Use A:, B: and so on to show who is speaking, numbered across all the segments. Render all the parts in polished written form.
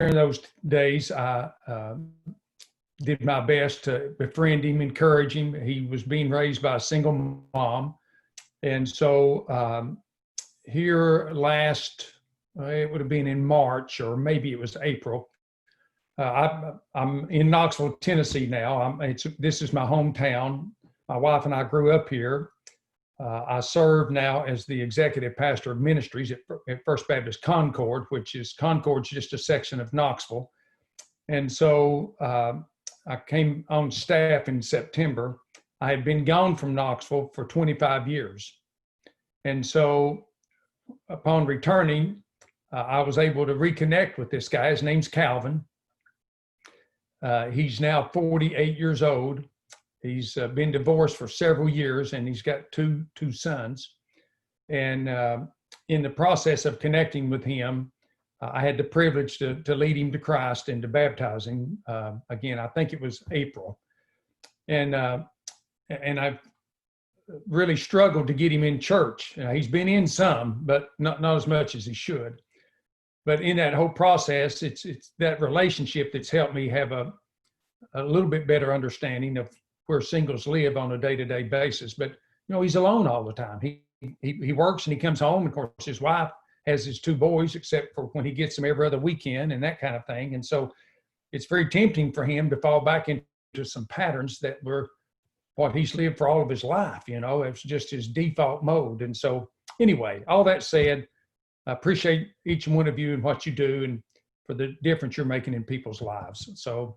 A: those days, I did my best to befriend him, encourage him. He was being raised by a single mom. And so here last, it would have been in March, or maybe it was April. I'm in Knoxville, Tennessee now. This is my hometown. My wife and I grew up here. I serve now as the executive pastor of ministries at First Baptist Concord, Concord's just a section of Knoxville. And so I came on staff in September. I had been gone from Knoxville for 25 years. And so upon returning, I was able to reconnect with this guy. His name's Calvin. He's now 48 years old. He's been divorced for several years, and he's got two sons. And in the process of connecting with him, I had the privilege to lead him to Christ and to baptize him. Again, I think it was April. And I've really struggled to get him in church. He's been in some, but not as much as he should. But in that whole process, it's that relationship that's helped me have a little bit better understanding of where singles live on a day-to-day basis. But he's alone all the time. He works and he comes home. Of course, his wife has his two boys, except for when he gets them every other weekend and that kind of thing. And so it's very tempting for him to fall back into some patterns that were what he's lived for all of his life. It's just his default mode. And so anyway, all that said, I appreciate each one of you and what you do and for the difference you're making in people's lives. So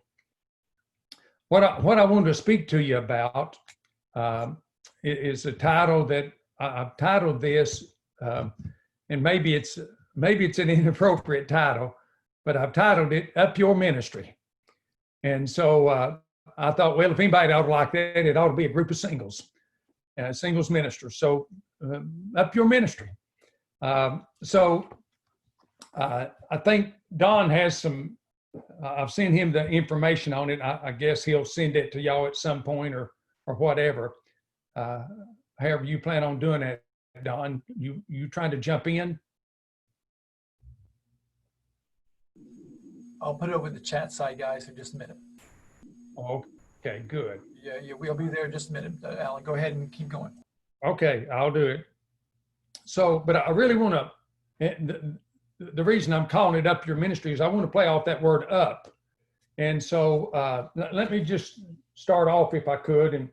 A: what I wanted to speak to you about is a title that I've titled this, and maybe it's an inappropriate title, but I've titled it "Up Your Ministry." And so I thought, well, if anybody ought to like that, it ought to be a group of singles ministers. So up your ministry. So I think Don has some. I've sent him the information on it. I guess he'll send it to y'all at some point or whatever. However you plan on doing that, Don. You trying to jump in?
B: I'll put it over the chat side, guys, in just a minute.
A: Okay, good.
B: Yeah, we'll be there in just a minute. Alan, go ahead and keep going.
A: Okay, I'll do it. So, but I really want to, the reason I'm calling it Up Your Ministry is I want to play off that word up. And so let me just start off, if I could, and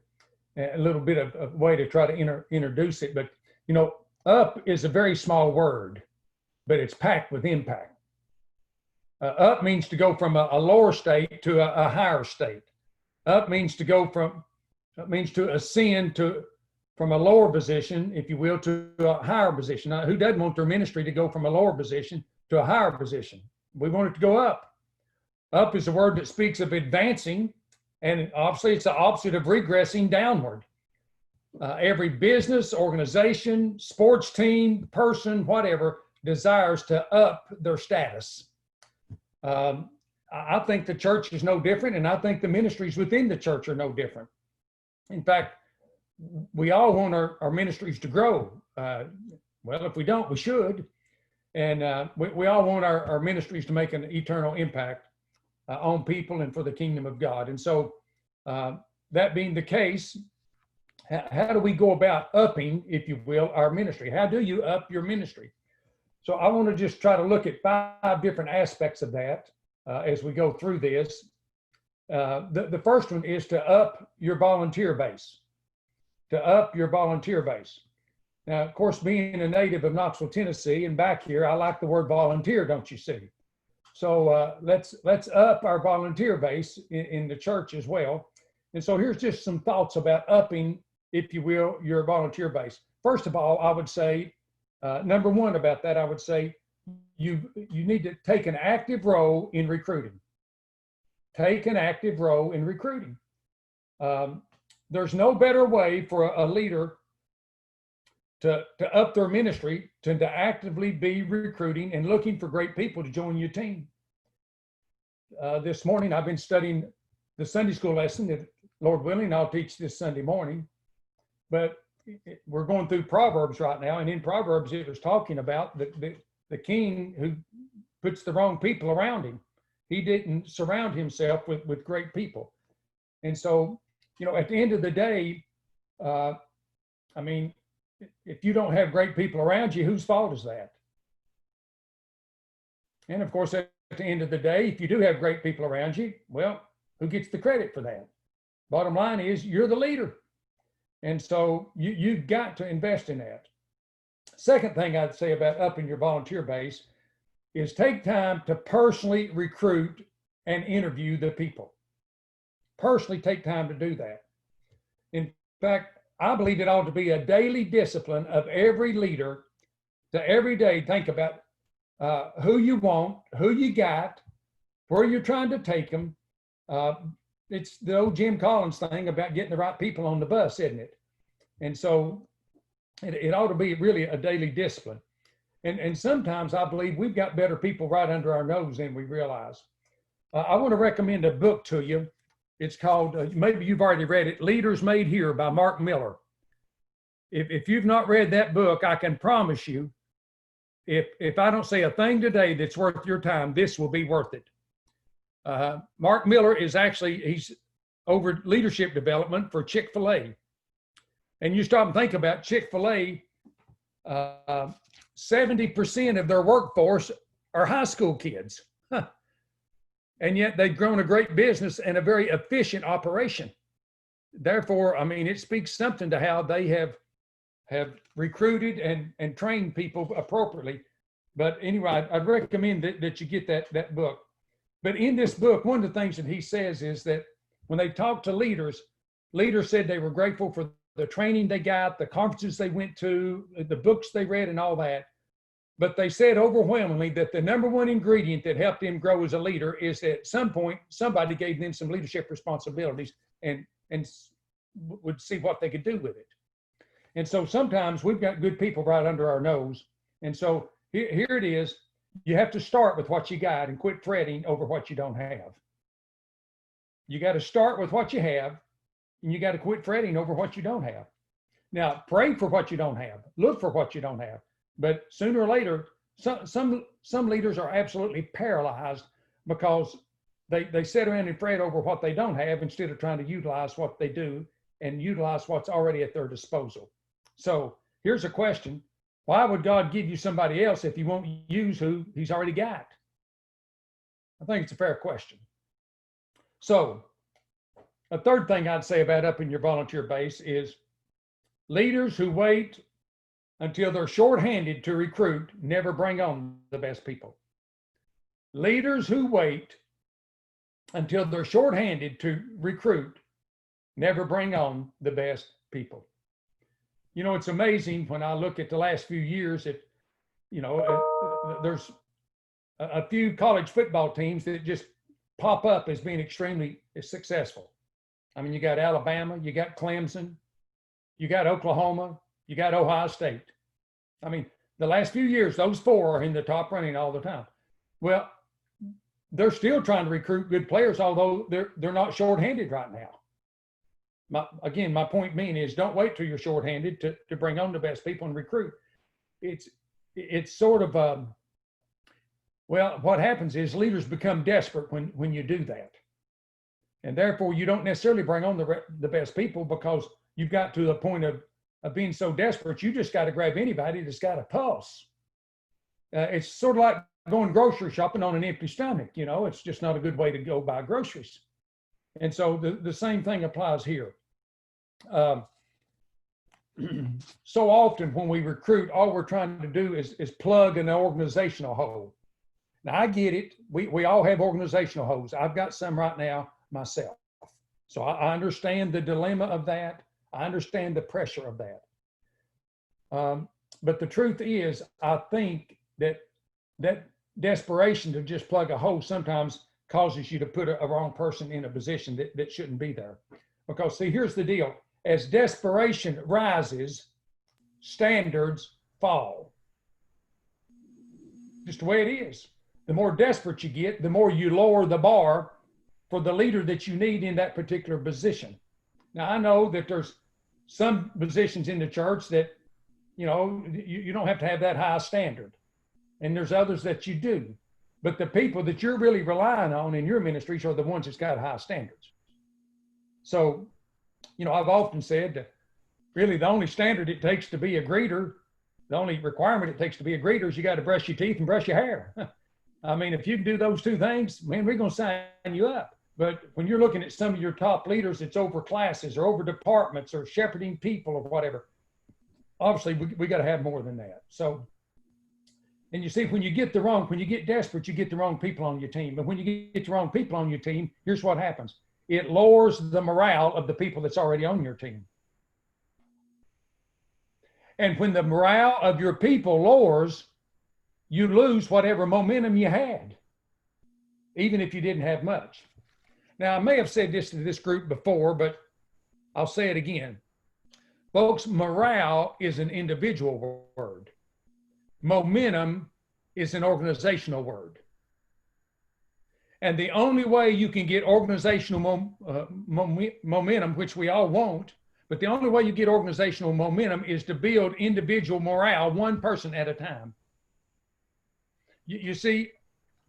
A: a little bit of a way to try to introduce it. But, up is a very small word, but it's packed with impact. Up means to go from a lower state to a higher state. Up means to ascend from a lower position, if you will, to a higher position. Now, who doesn't want their ministry to go from a lower position to a higher position? We want it to go up. Up is a word that speaks of advancing, and obviously it's the opposite of regressing downward. Every business, organization, sports team, person, whatever, desires to up their status. I think the church is no different, and I think the ministries within the church are no different. In fact, we all want our ministries to grow. Well, if we don't, we should. And we all want our ministries to make an eternal impact on people and for the kingdom of God. And so that being the case, how do we go about upping, if you will, our ministry? How do you up your ministry? So I want to just try to look at 5 different aspects of that as we go through this. The first one is to up your volunteer base. To up your volunteer base. Now, of course, being a native of Knoxville, Tennessee, and back here, I like the word volunteer, don't you see? So let's up our volunteer base in the church as well. And so here's just some thoughts about upping, if you will, your volunteer base. First of all, I would say, number one about that, I would say you need to take an active role in recruiting. Take an active role in recruiting. There's no better way for a leader to up their ministry than to actively be recruiting and looking for great people to join your team. This morning, I've been studying the Sunday school lesson that, Lord willing, I'll teach this Sunday morning. But we're going through Proverbs right now, and in Proverbs, it was talking about the king who puts the wrong people around him. he didn't surround himself with great people. And so, at the end of the day, I mean, if you don't have great people around you, whose fault is that? And of course, at the end of the day, if you do have great people around you, well, who gets the credit for that? Bottom line is you're the leader. And so you've got to invest in that. Second thing I'd say about upping your volunteer base is take time to personally recruit and interview the people. Personally take time to do that. In fact, I believe it ought to be a daily discipline of every leader to every day think about who you want, who you got, where you're trying to take them. It's the old Jim Collins thing about getting the right people on the bus, isn't it? And so it ought to be really a daily discipline. And sometimes I believe we've got better people right under our nose than we realize. I want to recommend a book to you. It's called, maybe you've already read it, Leaders Made Here by Mark Miller. If you've not read that book, I can promise you, if I don't say a thing today that's worth your time, this will be worth it. Mark Miller is he's over leadership development for Chick-fil-A. And you stop and think about Chick-fil-A, 70% of their workforce are high school kids. Huh. And yet they've grown a great business and a very efficient operation. Therefore, I mean, it speaks something to how they have recruited and trained people appropriately. But anyway, I'd recommend that you get that book. But in this book, one of the things that he says is that when they talk to leaders said they were grateful for the training they got, the conferences they went to, the books they read and all that. But they said overwhelmingly that the number one ingredient that helped them grow as a leader is that at some point, somebody gave them some leadership responsibilities and would see what they could do with it. And so sometimes we've got good people right under our nose. And so here it is. You have to start with what you got and quit fretting over what you don't have. You got to start with what you have, and you got to quit fretting over what you don't have. Now, pray for what you don't have. Look for what you don't have. But sooner or later, some leaders are absolutely paralyzed because they sit around and fret over what they don't have instead of trying to utilize what they do and utilize what's already at their disposal. So here's a question. Why would God give you somebody else if he won't use who he's already got? I think it's a fair question. So a third thing I'd say about upping your volunteer base is leaders who wait until they're shorthanded to recruit never bring on the best people. Leaders who wait until they're shorthanded to recruit never bring on the best people. It's amazing when I look at the last few years that, there's a few college football teams that just pop up as being extremely successful. I mean, you got Alabama, you got Clemson, you got Oklahoma, you got Ohio State. I mean, the last few years, those four are in the top running all the time. Well, they're still trying to recruit good players, although they're not shorthanded right now. My point being is don't wait till you're shorthanded to bring on the best people and recruit. It's sort of, what happens is leaders become desperate when you do that. And therefore, you don't necessarily bring on the best people because you've got to the point of being so desperate, you just got to grab anybody that's got a pulse. It's sort of like going grocery shopping on an empty stomach. It's just not a good way to go buy groceries. And so the same thing applies here. So often when we recruit, all we're trying to do is plug an organizational hole. Now, I get it. We all have organizational holes. I've got some right now myself. So I understand the dilemma of that. I understand the pressure of that. But the truth is, I think that desperation to just plug a hole sometimes causes you to put a wrong person in a position that shouldn't be there. Because see, here's the deal. As desperation rises, standards fall. Just the way it is. The more desperate you get, the more you lower the bar for the leader that you need in that particular position. Now, I know that there's some positions in the church that, you don't have to have that high standard. And there's others that you do. But the people that you're really relying on in your ministries are the ones that's got high standards. So, I've often said that really the only standard it takes to be a greeter, the only requirement it takes to be a greeter is you got to brush your teeth and brush your hair. I mean, if you can do those two things, man, we're going to sign you up. But when you're looking at some of your top leaders, it's over classes or over departments or shepherding people or whatever. Obviously, we got to have more than that. So, and you see, when you get desperate, you get the wrong people on your team. But when you get the wrong people on your team, here's what happens. It lowers the morale of the people that's already on your team. And when the morale of your people lowers, you lose whatever momentum you had, even if you didn't have much. Now, I may have said this to this group before, but I'll say it again. Folks, morale is an individual word. Momentum is an organizational word. And the only way you can get organizational momentum, which we all want, but the only way you get organizational momentum is to build individual morale, one person at a time. You see,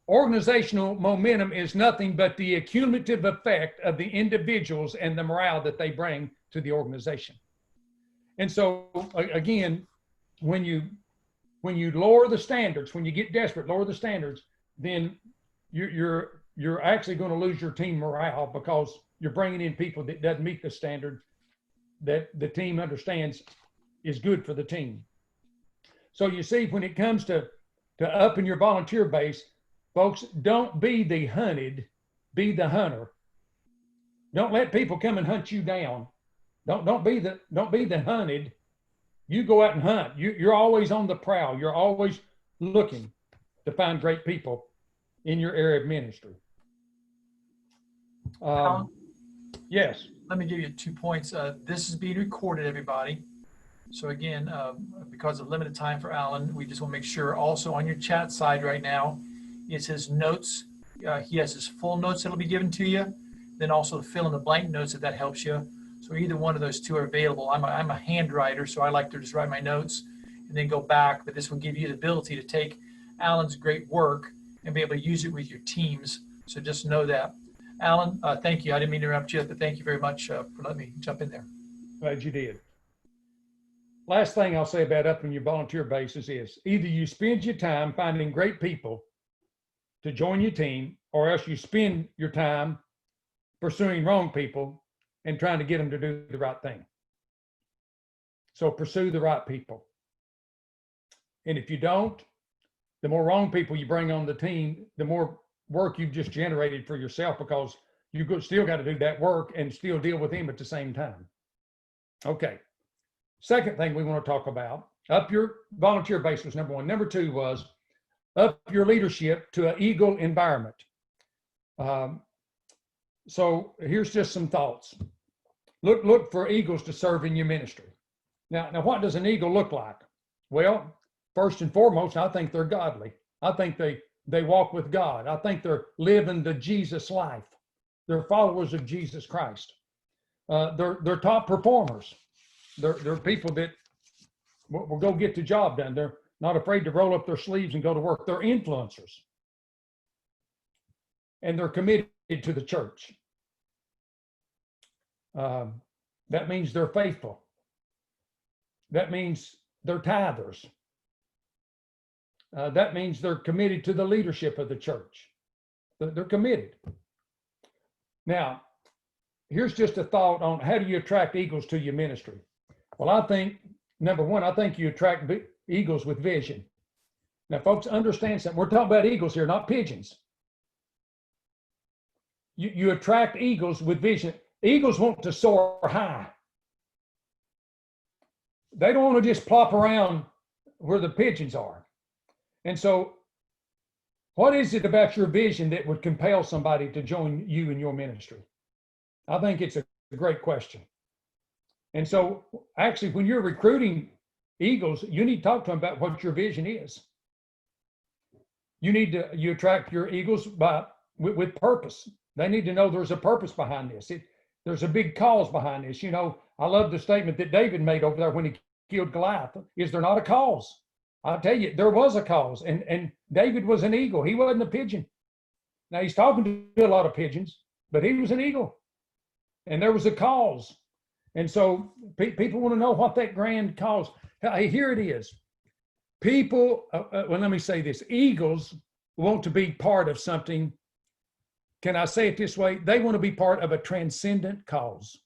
A: organizational momentum is nothing but the accumulative effect of the individuals and the morale that they bring to the organization. And so, again, when you lower the standards, when you get desperate, lower the standards, then you're actually going to lose your team morale because you're bringing in people that doesn't meet the standard that the team understands is good for the team. So you see, when it comes to upping your volunteer base, folks, don't be the hunted, be the hunter. Don't let people come and hunt you down. Don't be the hunted. You go out and hunt. You're always on the prowl. You're always looking to find great people in your area of ministry. Yes.
B: Let me give you 2 points. This is being recorded, everybody. So again, because of limited time for Alan, we just want to make sure also on your chat side right now, it says notes. He has his full notes that'll be given to you. Then also fill in the blank notes if that helps you. So either one of those two are available. I'm a hand writer, so I like to just write my notes and then go back. But this will give you the ability to take Alan's great work and be able to use it with your teams. So just know that. Alan, thank you. I didn't mean to interrupt you, but thank you very much for letting me jump in there.
A: Glad you did. Last thing I'll say about upping your volunteer bases is either you spend your time finding great people to join your team, or else you spend your time pursuing wrong people and trying to get them to do the right thing. So pursue the right people. And if you don't, the more wrong people you bring on the team, the more work you've just generated for yourself, because you still got to do that work and still deal with them at the same time. Okay. Second thing we want to talk about, up your volunteer base was number one. Number two was up your leadership to an eagle environment. So here's just some thoughts. Look for eagles to serve in your ministry. Now what does an eagle look like? Well, first and foremost, I think they're godly. I think they walk with God. I think they're living the Jesus life. They're followers of Jesus Christ. They're top performers. They're people that will go get the job done. They're not afraid to roll up their sleeves and go to work. They're influencers. And they're committed to the church. That means they're faithful. That means they're tithers. That means they're committed to the leadership of the church. They're committed. Now, here's just a thought on how do you attract eagles to your ministry? Well, I think, number one, I think you attract eagles with vision. Now, folks, understand something. We're talking about eagles here, not pigeons. You attract eagles with vision. Eagles want to soar high. They don't want to just plop around where the pigeons are. And so, what is it about your vision that would compel somebody to join you in your ministry? I think it's a great question. And so, actually, when you're recruiting eagles, you need to talk to them about what your vision is. You attract your eagles with purpose. They need to know there's a purpose behind this. There's a big cause behind this. You know, I love the statement that David made over there when he killed Goliath. Is there not a cause? I'll tell you, there was a cause, and David was an eagle. He wasn't a pigeon. Now he's talking to a lot of pigeons, but he was an eagle, and there was a cause. And so people want to know what that grand cause. Hey, here it is. People, well, let me say this: eagles want to be part of something. Can I say it this way? They want to be part of a transcendent cause.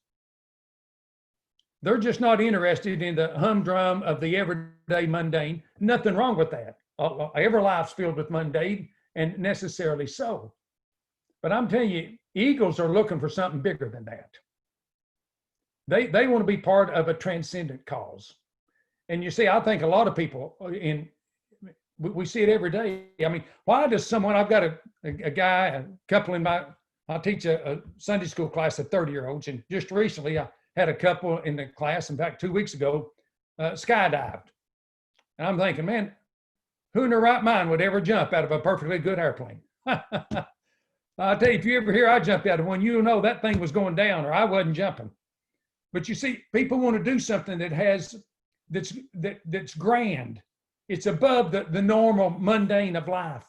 A: They're just not interested in the humdrum of the everyday mundane. Nothing wrong with that. Every life's filled with mundane, and necessarily so. But I'm telling you, eagles are looking for something bigger than that. They want to be part of a transcendent cause. And you see, I think a lot of people we see it every day. I mean, why does someone, I've got a guy, a couple I teach a Sunday school class of 30-year-olds, and just recently I had a couple in the class, in fact, 2 weeks ago, skydived. And I'm thinking, man, who in their right mind would ever jump out of a perfectly good airplane? I'll tell you, if you ever hear I jumped out of one, you'll know that thing was going down or I wasn't jumping. But you see, people want to do something that's grand. It's above the normal mundane of life.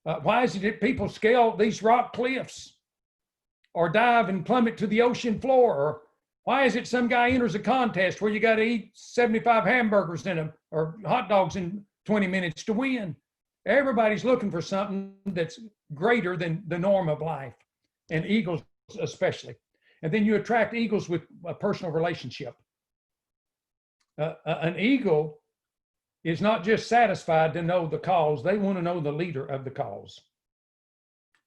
A: Why is it that people scale these rock cliffs or dive and plummet to the ocean floor? Or why is it some guy enters a contest where you got to eat 75 hamburgers in them or hot dogs in 20 minutes to win? Everybody's looking for something that's greater than the norm of life, and eagles especially. And then you attract eagles with a personal relationship. An eagle is not just satisfied to know the cause, they want to know the leader of the cause.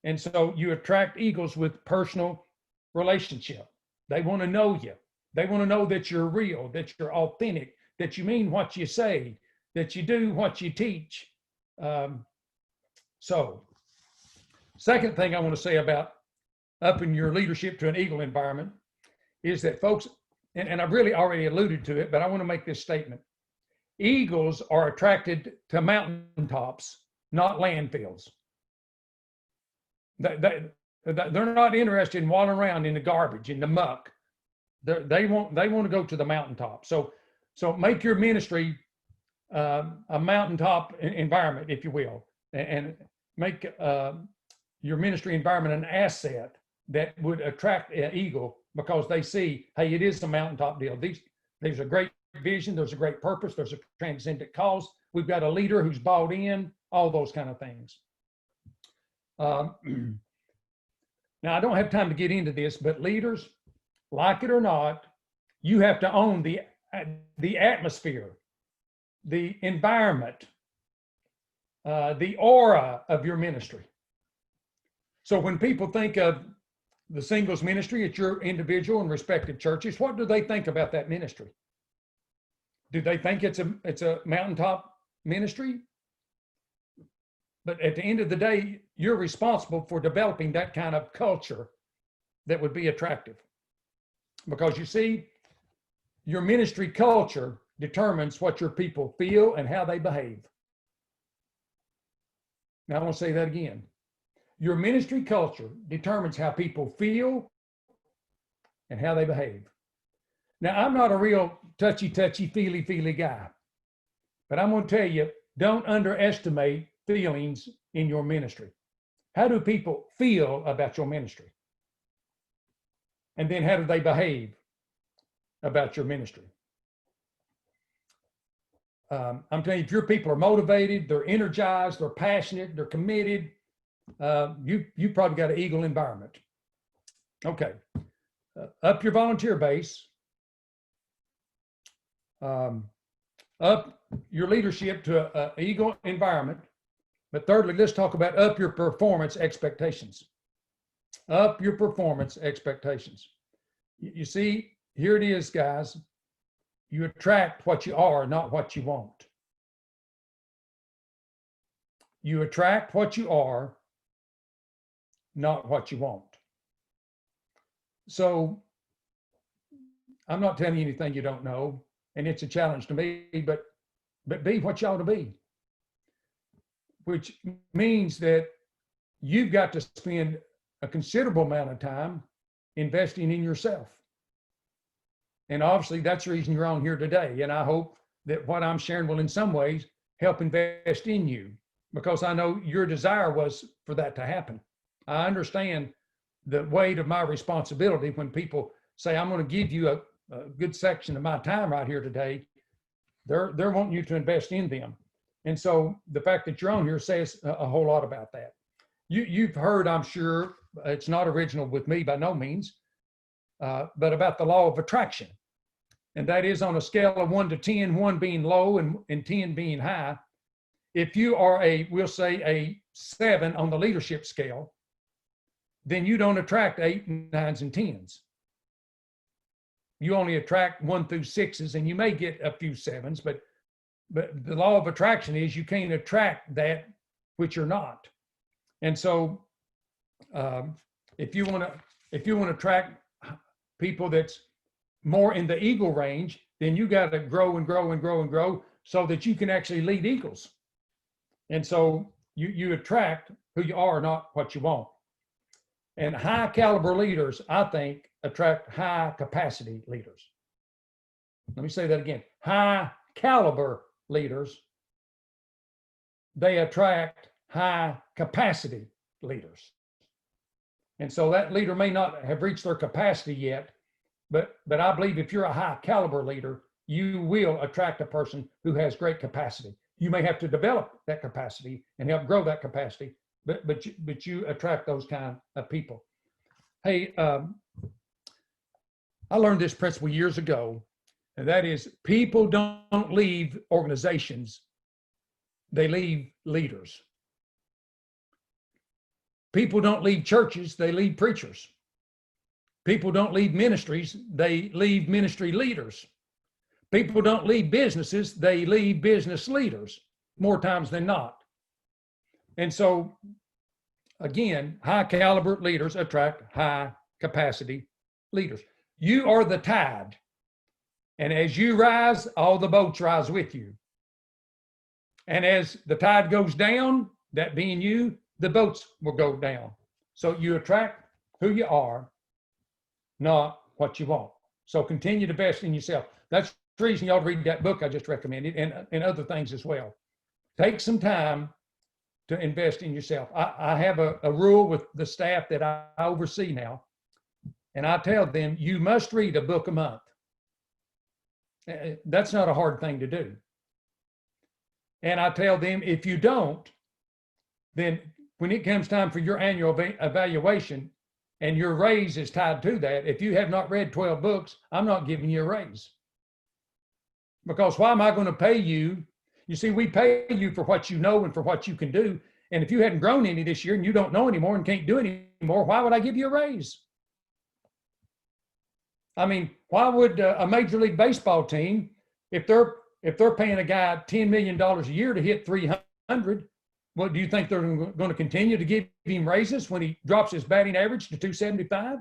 A: And so you attract eagles with personal relationship. They want to know you. They want to know that you're real, that you're authentic, that you mean what you say, that you do what you teach. So, second thing I want to say about upping your leadership to an eagle environment is that, folks, and I've really already alluded to it, but I want to make this statement. Eagles are attracted to mountaintops, not landfills. They're not interested in wandering around in the garbage, in the muck. They want to go to the mountaintop. So make your ministry a mountaintop environment, if you will, and make your ministry environment an asset that would attract an eagle, because they see, hey, it is a mountaintop deal. There's a great vision, there's a great purpose, there's a transcendent cause. We've got a leader who's bought in, all those kind of things. Now, I don't have time to get into this, but leaders, like it or not, you have to own the atmosphere, the environment, the aura of your ministry. So when people think of the singles ministry at your individual and respective churches, what do they think about that ministry? Do they think it's a mountaintop ministry? But at the end of the day, you're responsible for developing that kind of culture that would be attractive. Because you see, your ministry culture determines what your people feel and how they behave. Now, I want to say that again. Your ministry culture determines how people feel and how they behave. Now, I'm not a real touchy, feely guy, but I'm going to tell you, don't underestimate feelings in your ministry. How do people feel about your ministry? And then how do they behave about your ministry? I'm telling you, if your people are motivated, they're energized, they're passionate, they're committed, you probably got an eagle environment. Okay, up your volunteer base, up your leadership to an eagle environment. But thirdly, let's talk about up your performance expectations. Up your performance expectations. You see, here it is, guys. You attract what you are, not what you want. You attract what you are, not what you want. So I'm not telling you anything you don't know, and it's a challenge to me, but be what you ought to be, which means that you've got to spend a considerable amount of time investing in yourself. And obviously that's the reason you're on here today. And I hope that what I'm sharing will in some ways help invest in you, because I know your desire was for that to happen. I understand the weight of my responsibility when people say, I'm going to give you a good section of my time right here today. They're wanting you to invest in them. And so the fact that you're on here says a whole lot about that. You've heard, I'm sure, it's not original with me by no means, but about the law of attraction. And that is on a scale of 1 to 10, 1 being low and 10 being high. If you are we'll say a 7 on the leadership scale, then you don't attract 8, 9s, and 10s. You only attract 1 through 6s, and you may get a few 7s, but the law of attraction is you can't attract that which you're not. And so if you want to attract people that's more in the eagle range, then you got to grow and grow and grow and grow so that you can actually lead eagles. And so you attract who you are, not what you want. And high caliber leaders, I think, attract high capacity leaders. Let me say that again. High caliber leaders, they attract high capacity leaders. And so that leader may not have reached their capacity yet, but I believe if you're a high caliber leader, you will attract a person who has great capacity. You may have to develop that capacity and help grow that capacity, but you attract those kind of people. Hey, I learned this principle years ago, and that is people don't leave organizations, they leave leaders. People don't leave churches, they leave preachers. People don't leave ministries, they leave ministry leaders. People don't leave businesses, they leave business leaders more times than not. And so, again, high caliber leaders attract high capacity leaders. You are the tide. And as you rise, all the boats rise with you. And as the tide goes down, that being you, the boats will go down. So you attract who you are, not what you want. So continue to invest in yourself. That's the reason you ought to read that book I just recommended, and other things as well. Take some time to invest in yourself. I have a rule with the staff that I oversee now, and I tell them, you must read a book a month. That's not a hard thing to do. And I tell them, if you don't, then when it comes time for your annual evaluation and your raise is tied to that, if you have not read 12 books, I'm not giving you a raise. Because why am I going to pay you? You see, we pay you for what you know and for what you can do. And if you hadn't grown any this year and you don't know anymore and can't do it anymore, why would I give you a raise? I mean, why would a Major League Baseball team, if they're paying a guy $10 million a year to hit 300, what do you think they're going to continue to give him raises when he drops his batting average to 275?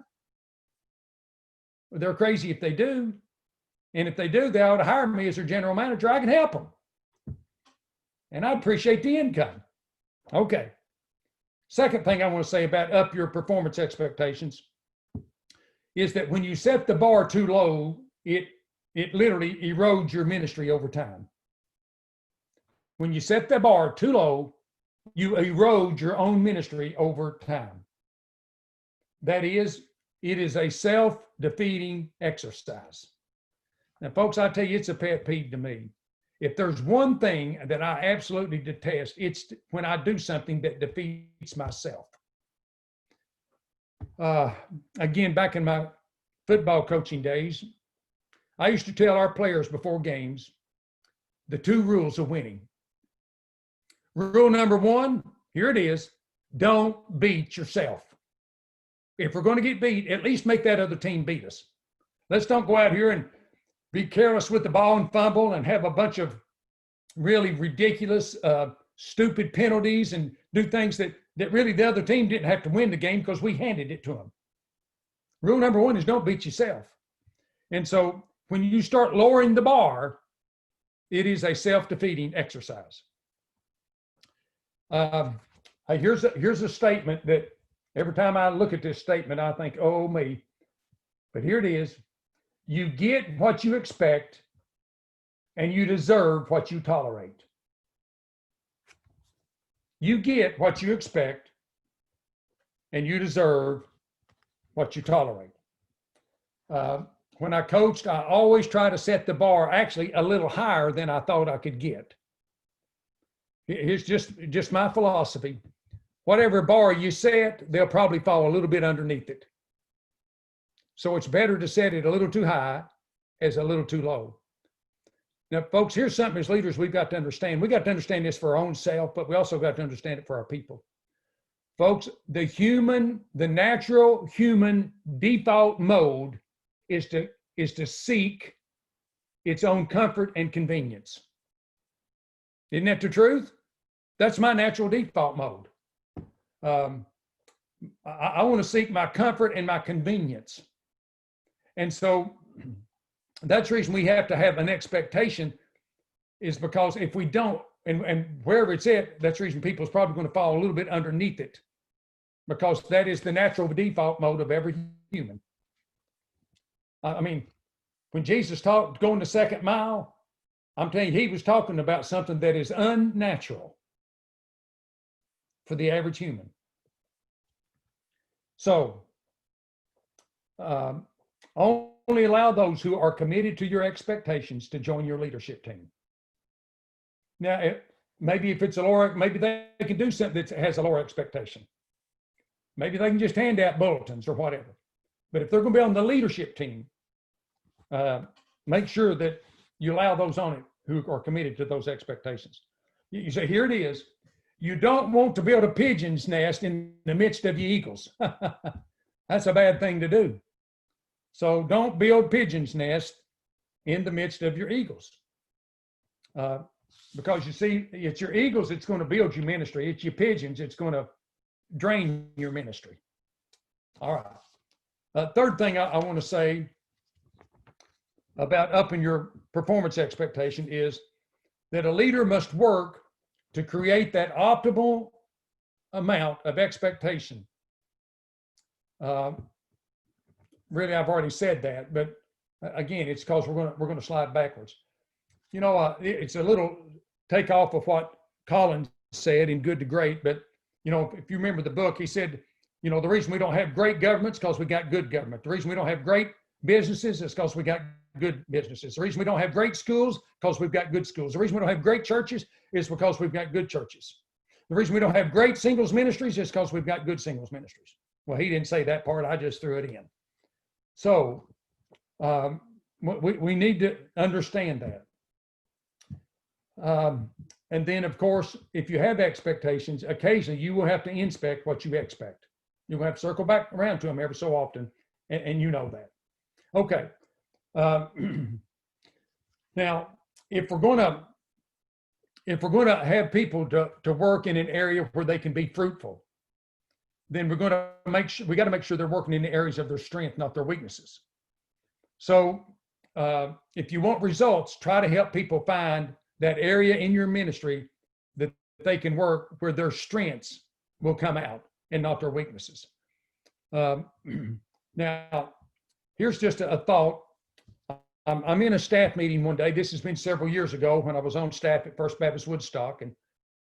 A: Well, they're crazy if they do. And if they do, they ought to hire me as their general manager. I can help them. And I appreciate the income. Okay. Second thing I want to say about up your performance expectations is that when you set the bar too low, it literally erodes your ministry over time. When you set the bar too low, you erode your own ministry over time. That is, it is a self-defeating exercise. Now, folks, I tell you, it's a pet peeve to me. If there's one thing that I absolutely detest, it's when I do something that defeats myself. Again, back in my football coaching days, I used to tell our players before games the 2 rules of winning. Rule number 1, here it is, don't beat yourself. If we're going to get beat, at least make that other team beat us. Let's don't go out here and be careless with the ball and fumble and have a bunch of really ridiculous, stupid penalties and do things that really the other team didn't have to win the game because we handed it to them. Rule number 1 is don't beat yourself. And so when you start lowering the bar, it is a self-defeating exercise. Here's a statement that every time I look at this statement, I think, oh me. But here it is. You get what you expect and you deserve what you tolerate. You get what you expect, and you deserve what you tolerate. When I coached, I always try to set the bar actually a little higher than I thought I could get. Here's just my philosophy. Whatever bar you set, they'll probably fall a little bit underneath it. So it's better to set it a little too high as a little too low. Now, folks, here's something as leaders we've got to understand. We got to understand this for our own self, but we also got to understand it for our people. Folks, the natural human default mode is to seek its own comfort and convenience. Isn't that the truth? That's my natural default mode. I want to seek my comfort and my convenience. And so that's the reason we have to have an expectation, is because if we don't, and wherever it's at, that's the reason people's probably going to fall a little bit underneath it, because that is the natural default mode of every human. I mean, when Jesus talked going the second mile, I'm telling you, he was talking about something that is unnatural for the average human. So, only allow those who are committed to your expectations to join your leadership team. Now, maybe if it's a lower, maybe they can do something that has a lower expectation. Maybe they can just hand out bulletins or whatever. But if they're going to be on the leadership team, make sure that you allow those on it who are committed to those expectations. You say, here it is. You don't want to build a pigeon's nest in the midst of your eagles. That's a bad thing to do. So don't build pigeon's nest in the midst of your eagles. Because you see, it's your eagles that's going to build your ministry. It's your pigeons it's going to drain your ministry. All right. Third thing I want to say about upping your performance expectation is that a leader must work to create that optimal amount of expectation. Really, I've already said that, but again, it's because we're going to slide backwards. You know, it's a little takeoff of what Collins said in Good to Great, but you know, if you remember the book, he said, you know, the reason we don't have great governments is because we got good government. The reason we don't have great businesses is because we got good businesses. The reason we don't have great schools because we've got good schools. The reason we don't have great churches is because we've got good churches. The reason we don't have great singles ministries is because we've got good singles ministries. Well, he didn't say that part. I just threw it in. So we need to understand that. And then, of course, if you have expectations, occasionally you will have to inspect what you expect. You'll have to circle back around to them every so often, and you know that. Okay. Now, if we're going to have people to work in an area where they can be fruitful, then we got to make sure they're working in the areas of their strength, not their weaknesses. So if you want results, try to help people find that area in your ministry that they can work where their strengths will come out and not their weaknesses. Now, here's just a thought. I'm in a staff meeting one day. This has been several years ago when I was on staff at First Baptist Woodstock, and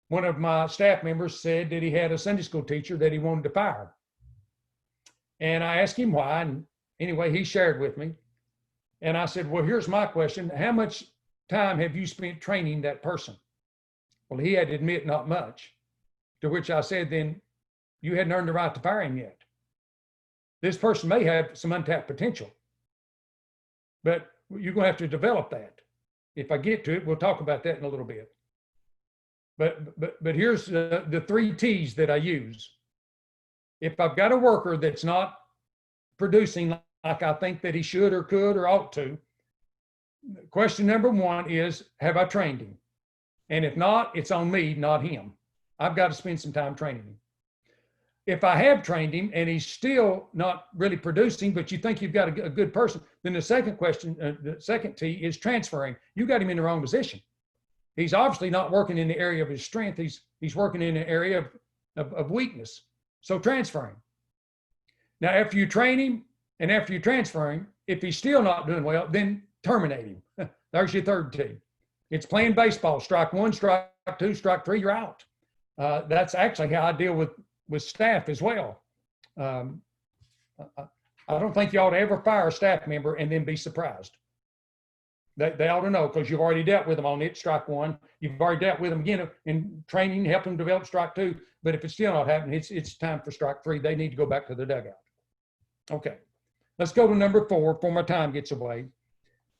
A: one of my staff members said that he had a Sunday school teacher that he wanted to fire. And I asked him why, and anyway, he shared with me. And I said, well, here's my question. How much time have you spent training that person? Well, he had to admit not much, to which I said, then you hadn't earned the right to fire him yet. This person may have some untapped potential, but you're going to have to develop that. If I get to it, we'll talk about that in a little bit. But here's the 3 T's that I use. If I've got a worker that's not producing like I think that he should or could or ought to, question number 1 is, have I trained him? And if not, it's on me, not him. I've got to spend some time training him. If I have trained him and he's still not really producing, but you think you've got a good person, then the second question, the second T is transferring. You got him in the wrong position. He's obviously not working in the area of his strength. He's working in the area of weakness. So transfer him. Now, after you train him and after you transfer him, if he's still not doing well, then terminate him. There's your third T. It's playing baseball. Strike 1, strike 2, strike 3, you're out. That's actually how I deal with staff as well. I don't think you ought to ever fire a staff member and then be surprised. They ought to know, because you've already dealt with them on it, strike one. You've already dealt with them again in training, help them develop strike two. But if it's still not happening, it's time for strike three. They need to go back to the dugout. Okay, let's go to number 4 before my time gets away.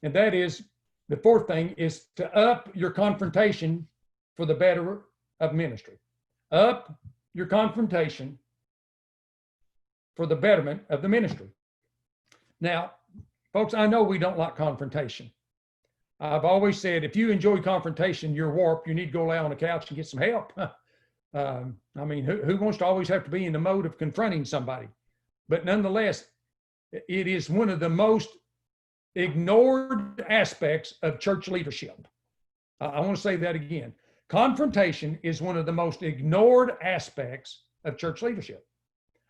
A: And that is, the fourth thing is to up your confrontation for the better of ministry. Up your confrontation for the betterment of the ministry. Now, folks, I know we don't like confrontation. I've always said, if you enjoy confrontation, you're warped. You need to go lay on the couch and get some help. I mean, who wants to always have to be in the mode of confronting somebody? But nonetheless, it is one of the most ignored aspects of church leadership. I want to say that again. Confrontation is one of the most ignored aspects of church leadership.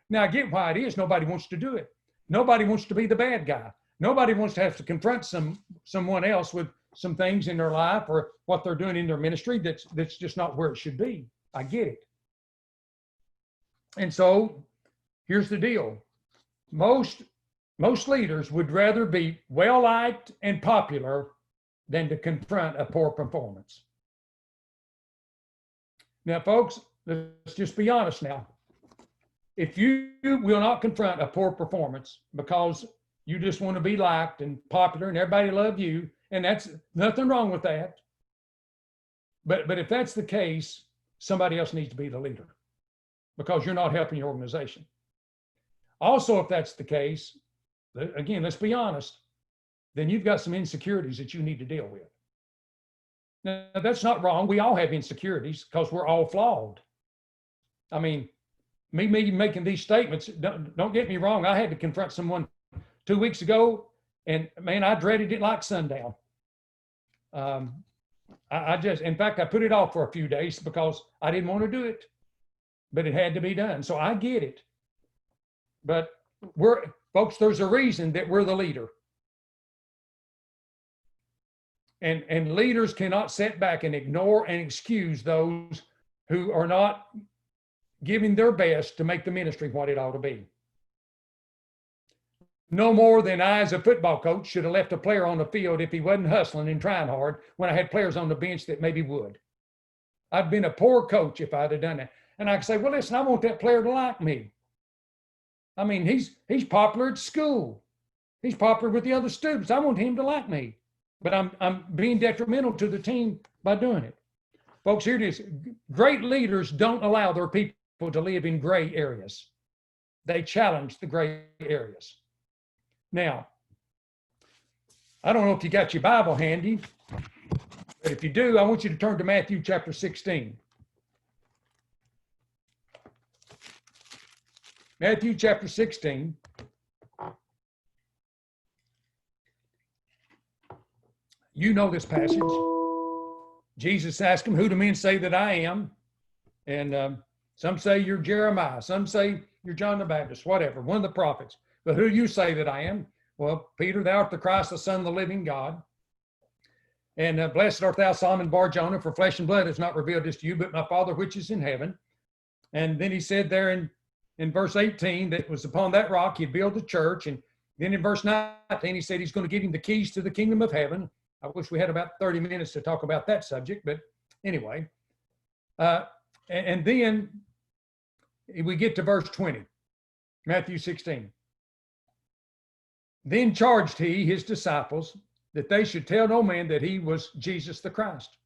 A: Now, I get why it is. Nobody wants to do it. Nobody wants to be the bad guy. Nobody wants to have to confront someone else with some things in their life or what they're doing in their ministry that's just not where it should be. I get it. And so here's the deal. Most leaders would rather be well-liked and popular than to confront a poor performance. Now, folks, let's just be honest now. If you will not confront a poor performance because you just want to be liked and popular and everybody love you, and that's nothing wrong with that. But if that's the case, somebody else needs to be the leader because you're not helping your organization. Also, if that's the case, again, let's be honest, then you've got some insecurities that you need to deal with. Now, that's not wrong. We all have insecurities because we're all flawed. I mean, me making these statements, don't get me wrong. I had to confront someone 2 weeks ago, and man, I dreaded it like sundown. In fact, I put it off for a few days because I didn't want to do it, but it had to be done. So I get it. But folks, there's a reason that we're the leader. And leaders cannot sit back and ignore and excuse those who are not giving their best to make the ministry what it ought to be. No more than I, as a football coach, should have left a player on the field if he wasn't hustling and trying hard when I had players on the bench that maybe would. I'd been a poor coach if I'd have done that. And I could say, well, listen, I want that player to like me. I mean, he's popular at school. He's popular with the other students. I want him to like me. But I'm being detrimental to the team by doing it. Folks, here it is. Great leaders don't allow their people to live in gray areas. They challenge the gray areas. Now, I don't know if you got your Bible handy, but if you do, I want you to turn to Matthew chapter 16. Matthew chapter 16. You know this passage. Jesus asked him, who do men say that I am? And some say you're Jeremiah. Some say you're John the Baptist, whatever, one of the prophets. But who do you say that I am? Well, Peter, thou art the Christ, the Son of the living God. And blessed art thou, Simon Bar-Jonah, for flesh and blood has not revealed this to you, but my Father which is in heaven. And then he said there in verse 18 that it was upon that rock he'd build the church. And then in verse 19, he said he's going to give him the keys to the kingdom of heaven. I wish we had about 30 minutes to talk about that subject, but anyway. And then we get to verse 20, Matthew 16. Then charged he his disciples that they should tell no man that he was Jesus the Christ.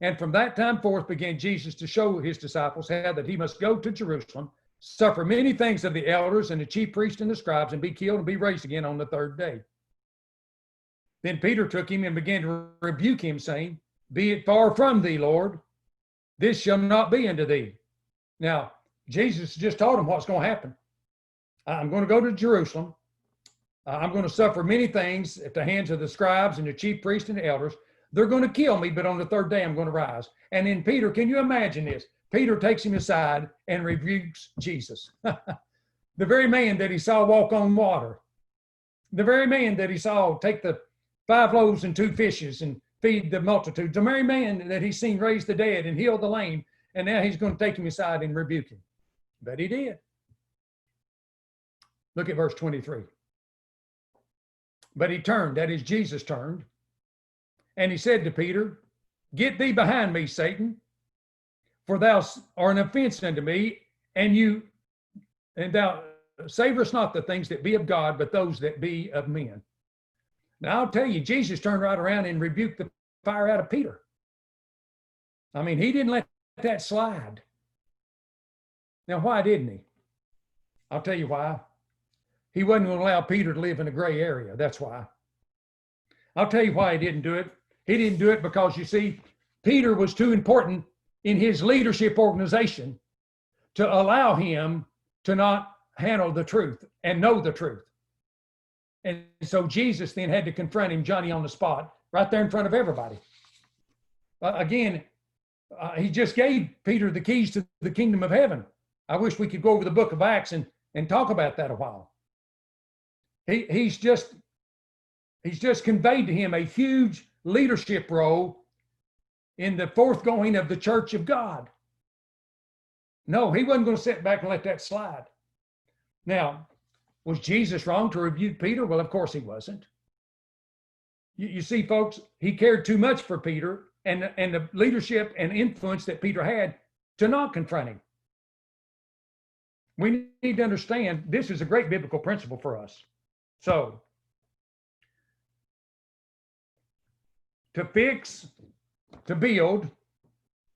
A: And from that time forth began Jesus to show his disciples how that he must go to Jerusalem, suffer many things of the elders and the chief priests and the scribes, and be killed and be raised again on the third day. Then Peter took him and began to rebuke him, saying, be it far from thee, Lord. This shall not be unto thee. Now, Jesus just told him what's going to happen. I'm going to go to Jerusalem. I'm going to suffer many things at the hands of the scribes and the chief priests and the elders. They're going to kill me, but on the third day I'm going to rise. And then Peter, can you imagine this? Peter takes him aside and rebukes Jesus. The very man that he saw walk on water. The very man that he saw take the 5 loaves and 2 fishes and feed the multitudes. The very man that he's seen raise the dead and heal the lame and now he's going to take him aside and rebuke him. But he did. Look at verse 23. But he turned, that is, Jesus turned, and he said to Peter, "Get thee behind me, Satan, for thou art an offense unto me, and thou savorest not the things that be of God, but those that be of men." Now I'll tell you, Jesus turned right around and rebuked the fire out of Peter. I mean, he didn't let that slide. Now, why didn't he? I'll tell you why. He wasn't going to allow Peter to live in a gray area. That's why. I'll tell you why he didn't do it. He didn't do it because, you see, Peter was too important in his leadership organization to allow him to not handle the truth and know the truth. And so Jesus then had to confront him, Johnny on the spot, right there in front of everybody. He just gave Peter the keys to the kingdom of heaven. I wish we could go over the book of Acts and talk about that a while. He's just conveyed to him a huge leadership role in the forthgoing of the church of God. No, he wasn't going to sit back and let that slide. Now, was Jesus wrong to rebuke Peter? Well, of course he wasn't. You see, folks, he cared too much for Peter and the leadership and influence that Peter had to not confront him. We need to understand this is a great biblical principle for us. So, to fix, to build,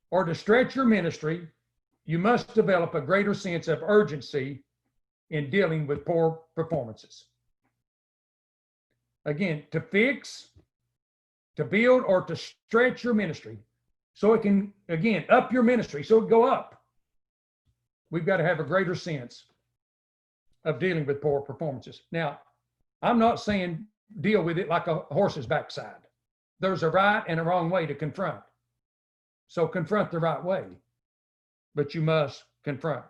A: or to stretch your ministry, you must develop a greater sense of urgency in dealing with poor performances. Again, to fix, to build, or to stretch your ministry so it can, again, up your ministry, so it go up. We've got to have a greater sense of dealing with poor performances. Now, I'm not saying deal with it like a horse's backside. There's a right and a wrong way to confront. So confront the right way, but you must confront.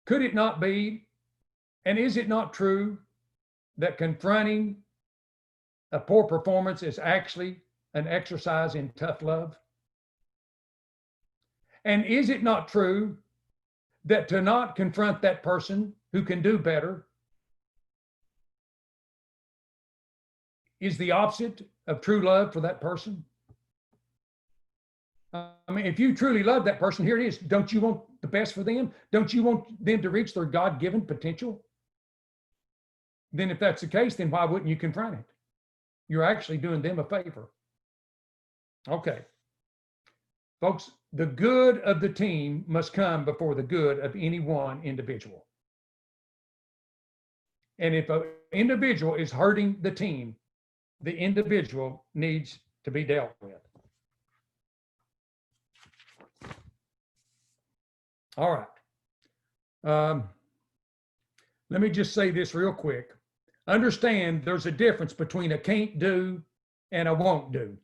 A: Could it not be, and is it not true, that confronting a poor performance is actually an exercise in tough love? And is it not true that to not confront that person who can do better is the opposite of true love for that person? I mean, if you truly love that person, here it is. Don't you want the best for them? Don't you want them to reach their God-given potential? Then if that's the case, then why wouldn't you confront it? You're actually doing them a favor. Okay. Folks, the good of the team must come before the good of any one individual. And if an individual is hurting the team, the individual needs to be dealt with. All right. Let me just say this real quick. Understand there's a difference between a can't do and a won't do.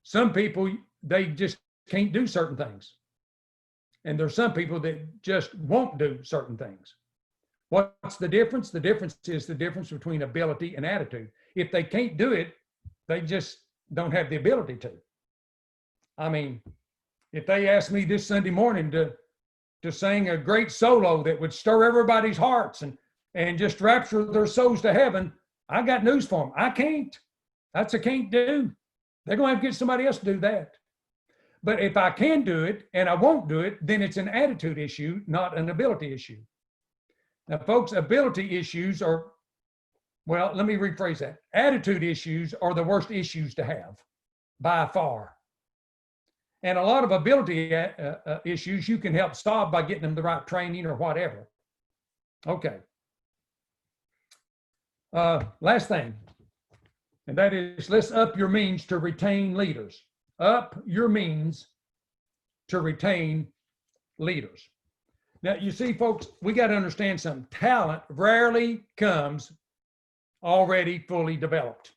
A: Some people, they just can't do certain things. And there's some people that just won't do certain things. What's the difference? The difference is the difference between ability and attitude. If they can't do it, they just don't have the ability to. I mean, if they asked me this Sunday morning to sing a great solo that would stir everybody's hearts and just rapture their souls to heaven, I got news for them. I can't. That's a can't do. They're going to have to get somebody else to do that. But if I can do it and I won't do it, then it's an attitude issue, not an ability issue. Now, folks, ability issues are, well, let me rephrase that. Attitude issues are the worst issues to have by far. And a lot of ability issues you can help solve by getting them the right training or whatever. Okay. Last thing, and that is let's up your means to retain leaders. Up your means to retain leaders. Now, you see, folks, we got to understand something. Talent rarely comes already fully developed.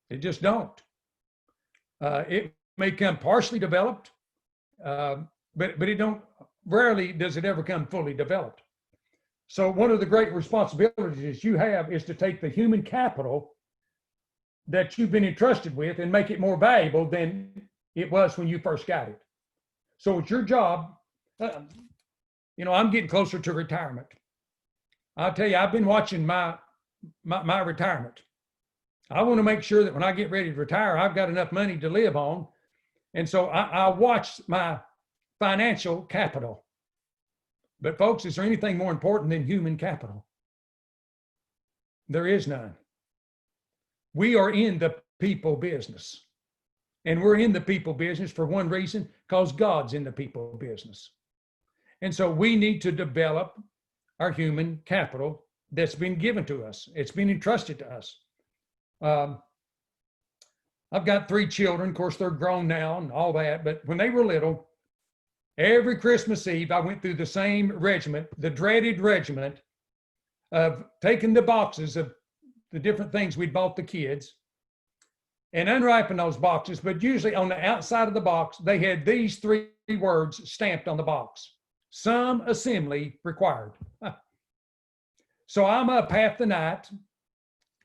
A: It just don't. It may come partially developed, but it don't, rarely does it ever come fully developed. So one of the great responsibilities you have is to take the human capital that you've been entrusted with and make it more valuable than it was when you first got it. So it's your job. I'm getting closer to retirement. I'll tell you, I've been watching my retirement. I want to make sure that when I get ready to retire, I've got enough money to live on. And so I watch my financial capital. But folks, is there anything more important than human capital? There is none. We are in the people business. And we're in the people business for one reason, because God's in the people business. And so we need to develop our human capital that's been given to us. It's been entrusted to us. I've got 3 children. Of course, they're grown now and all that. But when they were little, every Christmas Eve, I went through the same regiment, the dreaded regiment of taking the boxes of the different things we'd bought the kids and unwrapping those boxes. But usually on the outside of the box, they had these 3 words stamped on the box: some assembly required. So I'm up half the night.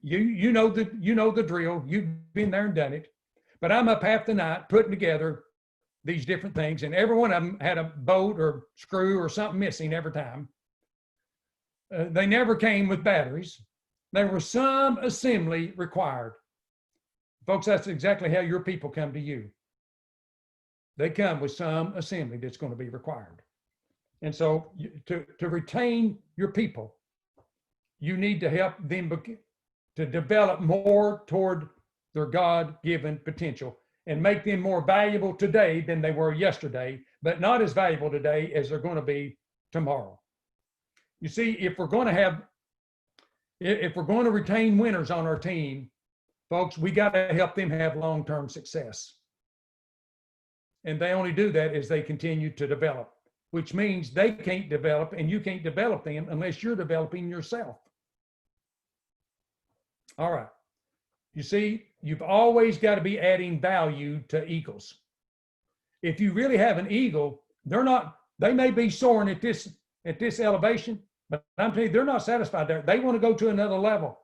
A: You know the drill. You've been there and done it. But I'm up half the night putting together these different things, and every one of them had a bolt or screw or something missing every time. They never came with batteries. There was some assembly required. Folks, that's exactly how your people come to you. They come with some assembly that's going to be required. And so to retain your people, you need to help them to develop more toward their God-given potential and make them more valuable today than they were yesterday, but not as valuable today as they're going to be tomorrow. You see, if we're going to retain winners on our team, folks, we got to help them have long-term success. And they only do that as they continue to develop, which means they can't develop and you can't develop them unless you're developing yourself. All right. You see, you've always got to be adding value to eagles. If you really have an eagle, they may be soaring at this elevation, but I'm telling you, they're not satisfied there. They want to go to another level.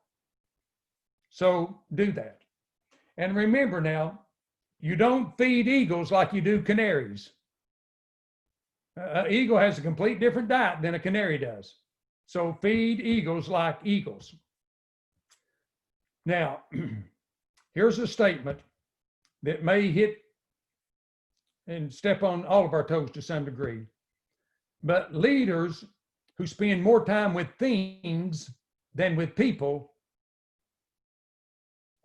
A: So do that. And remember now, you don't feed eagles like you do canaries. An eagle has a complete different diet than a canary does. So feed eagles like eagles. Now, here's a statement that may hit and step on all of our toes to some degree. But leaders who spend more time with things than with people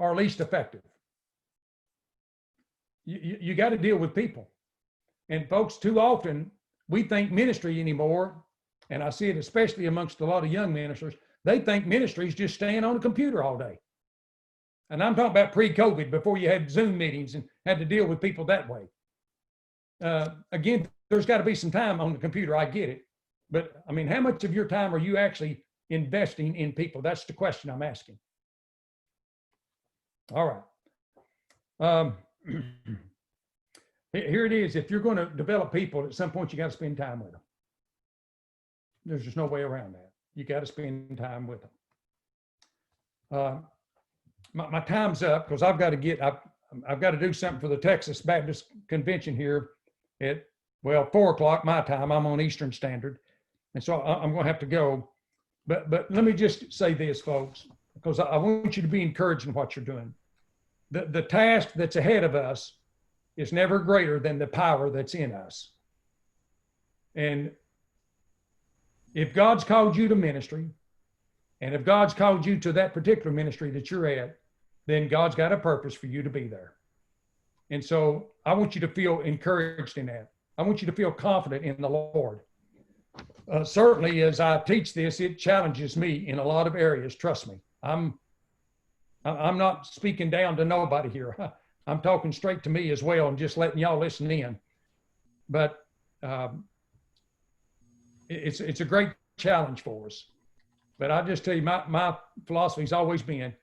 A: are least effective. You got to deal with people. And folks, too often we think ministry anymore, and I see it especially amongst a lot of young ministers, they think ministry is just staying on a computer all day. And I'm talking about pre-COVID, before you had Zoom meetings and had to deal with people that way. Again, there's got to be some time on the computer, I get it. But I mean, how much of your time are you actually investing in people? That's the question I'm asking. All right. Here it is. If you're going to develop people, at some point you got to spend time with them. There's just no way around that. You got to spend time with them. My time's up because I've got to do something for the Texas Baptist Convention here at 4 o'clock my time. I'm on Eastern Standard, and so I'm going to have to go. But let me just say this, folks, because I want you to be encouraged in what you're doing. The task that's ahead of us is never greater than the power that's in us. And if God's called you to ministry, and if God's called you to that particular ministry that you're at, then God's got a purpose for you to be there. And so I want you to feel encouraged in that. I want you to feel confident in the Lord. Certainly, as I teach this, it challenges me in a lot of areas. Trust me. I'm not speaking down to nobody here. I'm talking straight to me as well and just letting y'all listen in. But it's a great challenge for us. But I just tell you, my philosophy has always been,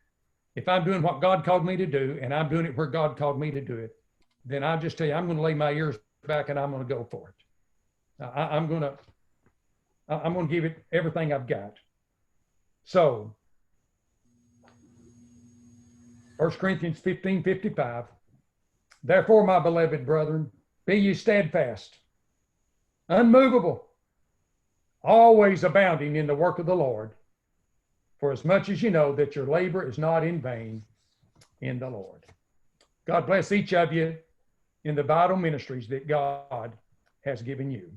A: if I'm doing what God called me to do, and I'm doing it where God called me to do it, then I just tell you, I'm going to lay my ears back and I'm going to go for it. I'm going to give it everything I've got. So, 1 Corinthians 15:55, Therefore, my beloved brethren, be ye steadfast, unmovable, always abounding in the work of the Lord, for as much as you know that your labor is not in vain in the Lord. God bless each of you in the vital ministries that God has given you.